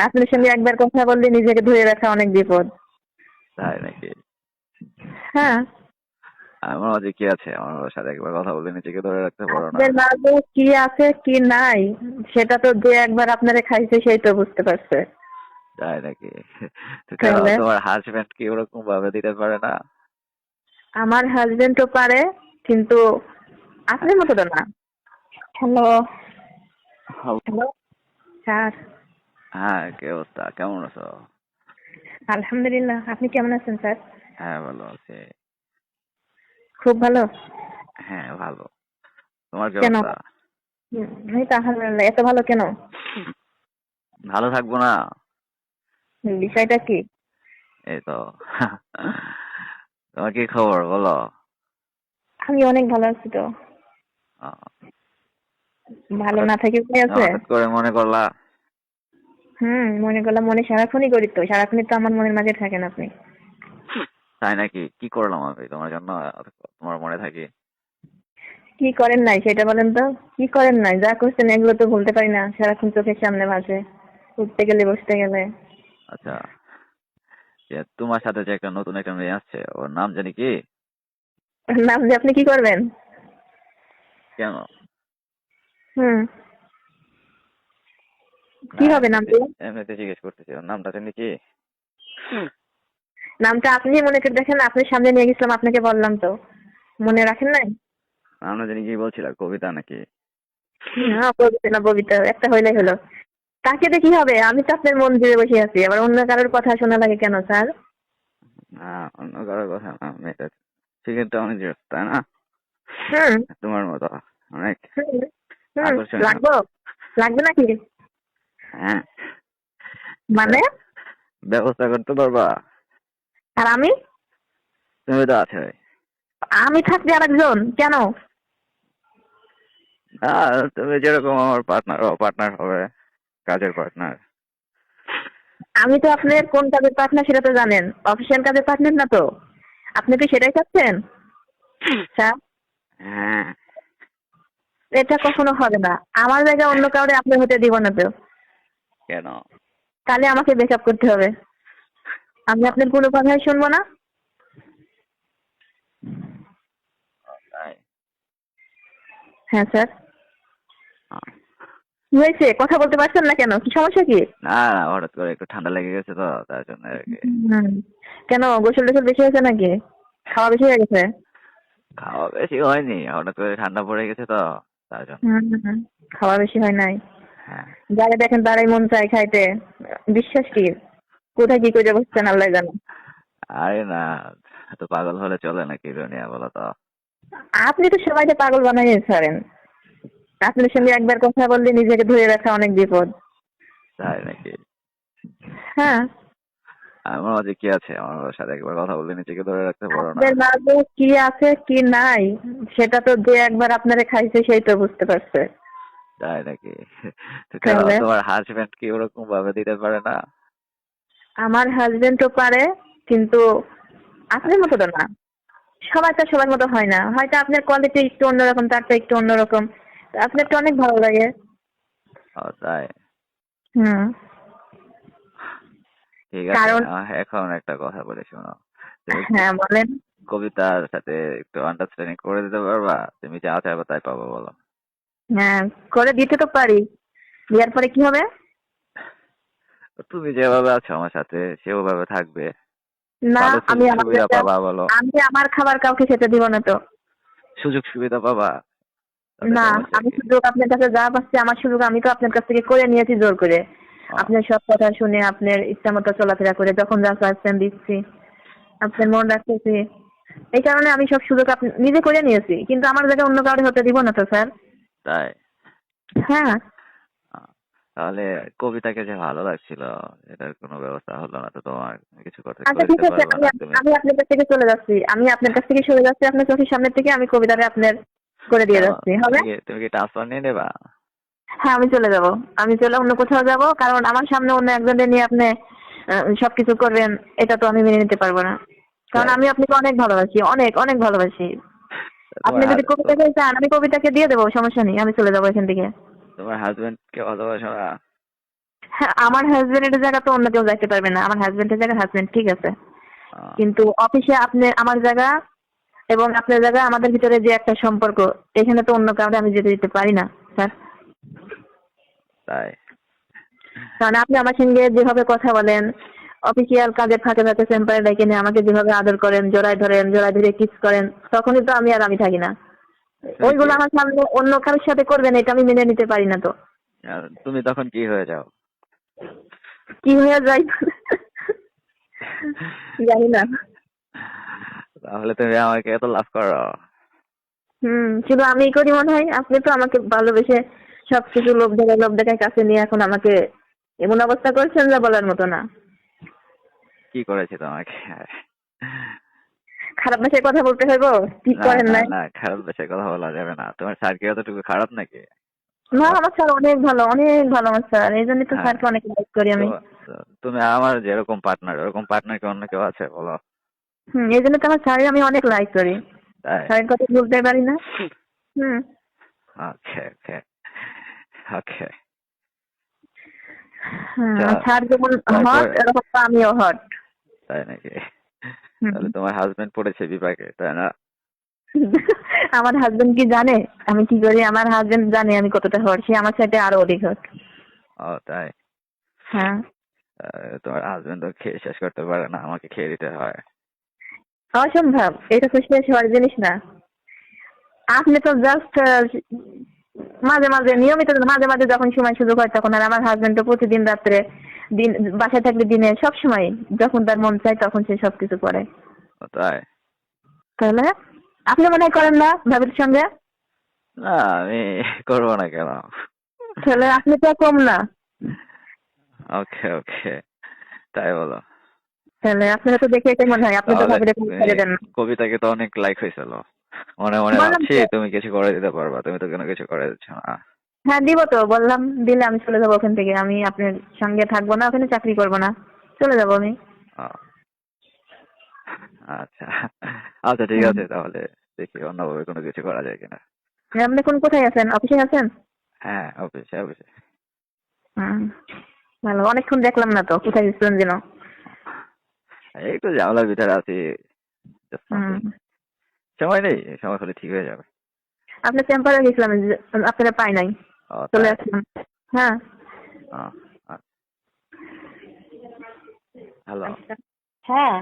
আপনার সঙ্গে একবার কথা বললে নিজেকে ধরে রাখা অনেক বিপদ। তাই নাকি? হ্যাঁ। আমার মাঝে কি আছে? আমার সাথে একবার কথা বলে নিজেকে ধরে রাখতে পারো না? আপনার মাঝে কি আছে কি নাই সেটা তো যে একবার আপনারে খাইছে সেই তো বুঝতে পারছে। তাই নাকি? তো কেন তাহলে তোমার হাজবেন্ড কি ওরকম ভাবে দিতে পারে না? আমার হাজবেন্ডও পারে, কিন্তু আপনার মতো তো না। হ্যালো। Hello sir. হ্যাঁ, কি অবস্থা? কেমন আছো? আলহামদুলিল্লাহ, আপনি কেমন আছেন স্যার? হ্যাঁ, ভালো আছি। খুব ভালো। হ্যাঁ, ভালো। তোমার কি কেন? অবস্থা? এই তো আলহামদুলিল্লাহ, এত ভালো কেন? ভালো থাকবো না? বিষয়টা কি? এই তো। তোমার কি খবর বলো? আমি অনেক ভালো আছি তো। আহ, ভালো হঠাৎ না থেকে উপায় আছে? হঠাৎ করে মনে করলা? মনে করলাম, মনে সারাক্ষণই করি তো, সারাক্ষণই তো আমার মনের মাঝে থাকেন আপনি। তাই নাকি? কি করলাম আমি তোমার জন্য তোমার মনে থাকি? কি করেন নাই সেটা বলেন তো। কি করেন নাই, যা করছেন এগুলো তো ভুলতে পারি না, সারাক্ষণ চোখের সামনে ভাসে, উঠতে গেলে বসতে গেলে। আচ্ছা, তোমার সাথে যে একটা নতুন একটা মেয়ে আসছে, ওর নাম জানি কি? নাম যে আপনি কি করবেন? কেন? হুম না, কি হবে নাম এমনিতে দিয়ে? এমনিতে জিজ্ঞেস করতেছি, ওর নামটা জানি কি? নামটা আপনি মনে করে দেখেন, আপনার সামনে নিয়ে গেছিলাম, আপনাকে বললাম তো, মনে রাখেন নাই? নামটা জানি কি বলছিলা? কবিতা নাকি? হ্যাঁ, ববিতা না ববিতা, একটা হইলেই হলো। তাকে দিয়ে কি হবে? আমি তো আপনার মন জুড়ে বসে আছি, আবার অন্য কারোর কথা শোনা লাগে কেন স্যার? না, অন্য কারোর কথা না, মেয়েটা ফিগারটা অনেক জোস, তাই না? হুম তোমার মতো অনেক হুম হুম আকর্ষণীয়। লাগবো? লাগবে নাকি? হ্যাঁ, মানে? ব্যবস্থা করতে পারবা? আর আমি? তুমি তো আছে। আমি থাকতে আরেকজন কেন? তুমি যেরকম আমার পার্টনার, ও পার্টনার হবে, কাজের পার্টনার। আমি তো আপনার কোন কাজের পার্টনার সেটা তো জানেন, অফিসিয়াল কাজের পার্টনার না তো। আপনি কি সেটাই চাচ্ছেন স্যার? হ্যাঁ। এটা কখনো হবে না। আমার জায়গায় অন্য কাউরে আপনি হতে দিব না তো। কেন? তাহলে আমাকে ব্রেকআপ করতে হবে। আমি আপনার কোনো কথাই শুনবো না। তাই? হ্যাঁ স্যার। আহ, কি হয়েছে, কথা বলতে পারছেন না কেন? কি সমস্যা কি? না না, হঠাৎ করে একটু ঠান্ডা লেগে গেছে তো, তার জন্য আর কি। হুম। কেন, গোসল টোসল বেশি হয়েছে নাকি? খাওয়া বেশি হয়ে গেছে? খাওয়া বেশি হয়নি, হঠাৎ করে ঠান্ডা পড়ে গেছে তো, তার জন্য। খাওয়া বেশি হয় নাই? হ্যাঁ। যারা দেখেন তারাই মন চায় খাইতে। বিশ্বাস কি? কোথায় কি করে বসছেন আল্লাহ জানে। আরে না, এত পাগল হলে চলে নাকি দুনিয়া, বলো তো? আপনি তো সবাইকে পাগল বানাইয়ে ছাড়েন। আপনার সঙ্গে একবার কথা বললে নিজেকে ধরে রাখা অনেক বিপদ। তাই নাকি? হ্যাঁ। আমার মাঝে কি আছে? আমার সাথে একবার কথা বলে নিজেকে ধরে রাখতে পারো না? আপনার মাঝে কি আছে কি নাই সেটা তো যে একবার আপনারে খাইছে সেই তো বুঝতে পারছে। তাই নাকি? তো কেন তাহলে তোমার হাজবেন্ড কি ওরকম ভাবে দিতে পারে না? আমার হাজবেন্ডও পারে, কিন্তু আপনার মতো তো না। সবাই তো সবার মতো হয় না, হয়তো আপনার কোয়ালিটি একটু অন্যরকম, তারটা একটু অন্যরকম। আপনারটা অনেক ভালো লাগে। ও তাই? হুম। ঠিক আছে, কারণ এখন একটা কথা বলে শোনো। তুমি হ্যাঁ বলেন। কবিতার সাথে একটু আন্ডারস্ট্যান্ডিং করে দিতে পারবা? তুমি যা চাইবা তাই পাবো, বলো। হ্যাঁ, করে দিতে তো পারি। বিয়ার পরে কি হবে? তুমি যেভাবে আছো আমার সাথে সেভাবে থাকবে। না, ভালো আমি সুযোগ আমার সুবিধা জায়গা, পাবা, বলো। আমি আমার খাবার কাউকে খেতে দিব না তো। সুযোগ সুবিধা পাবা, তাতে না, সমস্যা আমি কি? সুযোগ আপনার কাছে যা পাচ্ছি, আমার সুযোগ আমি তো আপনার কাছ থেকে করে নিয়েছি জোর করে। ও, আপনার সব কথা শুনে, আপনার ইচ্ছা মতো চলাফেরা করে, যখন যা চাচ্ছেন দিচ্ছি, আপনার মন রাখতেছি। এই কারণে আমি সব সুযোগ আপনি নিজে করে নিয়েছি, কিন্তু আমার জায়গায় অন্য কাউকে হতে দিব না তো স্যার। তাই? হ্যাঁ। আহ, তাহলে কবিতাকে যে ভালো লাগছিল, এটার কোনো ব্যবস্থা হলো না তো তোমার? কিছু করতে আচ্ছা করে ঠিক দিতে আছে, পারবে আমি না তুমি? আমি আপনার কাছ থেকে চলে যাচ্ছি, আমি আপনার কাছ থেকে সরে যাচ্ছি, আপনার চোখের সামনে থেকে আমি কবিতাটা আপনার করে দিয়ে কেন? যাচ্ছি, তুমি হবে? কি তুমি কি ট্রান্সফার নিয়ে নেবা? হ্যাঁ, আমি চলে যাব। আমি চলে অন্য কোথাও যাব, কারণ আমার সামনে অন্য একজনের নিয়ে আপনি সবকিছু করবেন, এটা তো আমি মেনে নিতে পারবো না। কারণ তাই? আমি আপনাকে অনেক ভালোবাসি, অনেক অনেক ভালোবাসি। তোমার আপনি যদি কবিতাকে চান আমি কবিতাকে দিয়ে দেবো, সমস্যা নেই, আমি চলে যাবো এখান থেকে। তোমার হাজবেন্ড কে ভালোবাসো না? হ্যাঁ, আমার হাজবেন্ডের জায়গা তো অন্য কেউ যাইতে পারবে না। আমার হাজবেন্ডের জায়গা হাজবেন্ড, ঠিক আছে, আহ, কিন্তু অফিসে আপনি আমার জায়গা এবং আপনার জায়গা, আমাদের ভিতরে যে একটা সম্পর্ক, এখানে তো অন্য কাউকে আমি যেতে দিতে পারি না স্যার। তাই? কারণ আপনি আমার সঙ্গে যেভাবে কথা বলেন, অফিসিয়াল কাজের ফাঁকে ফাঁকে চেম্বারে ডেকে নিয়ে আমাকে যেভাবে আদর করেন, জড়ায় ধরেন, জড়ায় ধরে কিস করেন, তখনই তো আমি থাকি না। তুমি কি ওইগুলো আমার সামনে অন্য কারোর সাথে করবেন, এটা আমি মেনে নিতে পারি না তো। তুমি তখন কি হয়ে যাও? কি হয়ে যায় জানি না। তাহলে তুমি আমাকে এত লাভ করো? শুধু আমিই করি মনে হয়। আপনি তো আমাকে ভালোবেসে সবকিছু লোভ দেখায় কাছে নিয়ে এখন আমাকে এমন অবস্থা করছেন যা বলার মতো না। কি করেছে তোমাকে? খারাপ ভাষায় কথা বলতে হইব? ঠিক না করেন না না। না, খারাপ ভাষায় কথা বলা যাবে না। তোমার স্যার কি অতটুকু খারাপ নাকি? না, আমার স্যার অনেক ভালো, অনেক ভালো আমার স্যার। এই জন্যই তো হ্যাঁ, স্যারকে অনেক লাইক করি তো আমি। তো তুমি আমার যেরকম পার্টনার, ওরকম পার্টনার কি অন্য কেউ আছে বলো? এই জন্য তো আমার স্যারের আমি অনেক লাইক করি। তাই? স্যারের কথা বলতে পারি না। হুম ওকে ওকে ওকে। স্যার যেমন তারপর? হট, এরকম তো আমিও হট। তাই নাকি? হুম তাহলে তোমার হাজবেন্ড পড়েছে বিপাকে, তাই না? আমার হাজবেন্ড কি জানে আমি কি করি? আমার হাজবেন্ড জানে আমি কতটা হট, সে আমার সাথে আরো অধিক হট। ও তাই? হ্যাঁ, তোমার হাজবেন্ড তো খেয়ে শেষ করতে পারে না, আমাকে খেয়ে দিতে হয়। অসম্ভব, এটা তো শেষ হওয়ার জিনিস না। আপনি তো জাস্ট মাঝে মাঝে, নিয়মিত না, মাঝে মাঝে যখন সময় সুযোগ হয় তখন। আর আমার হাজবেন্ড তো প্রতিদিন রাত্রে, দিন বাসায় থাকলে দিনে, সব সময় যখন তার মন চায় তখন সে সবকিছু করে। ও তাই? তাহলে আপনি মনে হয় করেন না ভাবির সঙ্গে? না, আমি করবো না কেন? তাহলে আপনি তো কম না। ওকে ওকে, তাই বলো? তাহলে আপনারা তো দেখে এটাই মনে হয় আপনি তো তাহলে ভাবিরে কোনো তুমি, ছেড়ে দেন না। কবিতাকে তো অনেক লাইক হয়েছিল, মনে মনে বললাম ভাবছি তো। তুমি কিছু করে দিতে পারবা, তুমি তো কোনো কিছু করে দিচ্ছ না। হ্যাঁ দিব তো, বললাম দিলে আমি চলে যাবো ওখান থেকে। আমি আপনার সঙ্গে থাকবো না, ওখানে চাকরি করবো না, চলে যাবো আমি। ও, আচ্ছা আচ্ছা, ঠিক হুম আছে তাহলে, দেখি অন্যভাবে কোনো কিছু করা যায় কিনা। আপনি কোথায় আছেন? অফিসে আছেন? হ্যাঁ, অফিসে অফিসে। হুম ভালো, অনেকক্ষণ দেখলাম না তো, কোথায় গেছিলেন যেন? এই তো ঝামেলার ভিতরে আছি, just হুম something. সময় নেই, সময় হলে ঠিক হয়ে যাবে। আপনার চেম্বারে গেছিলাম, আপনারা পাই নাই, ও চলে তাই? আসলাম। হ্যাঁ। হ্যালো। আচ্ছা। হ্যাঁ।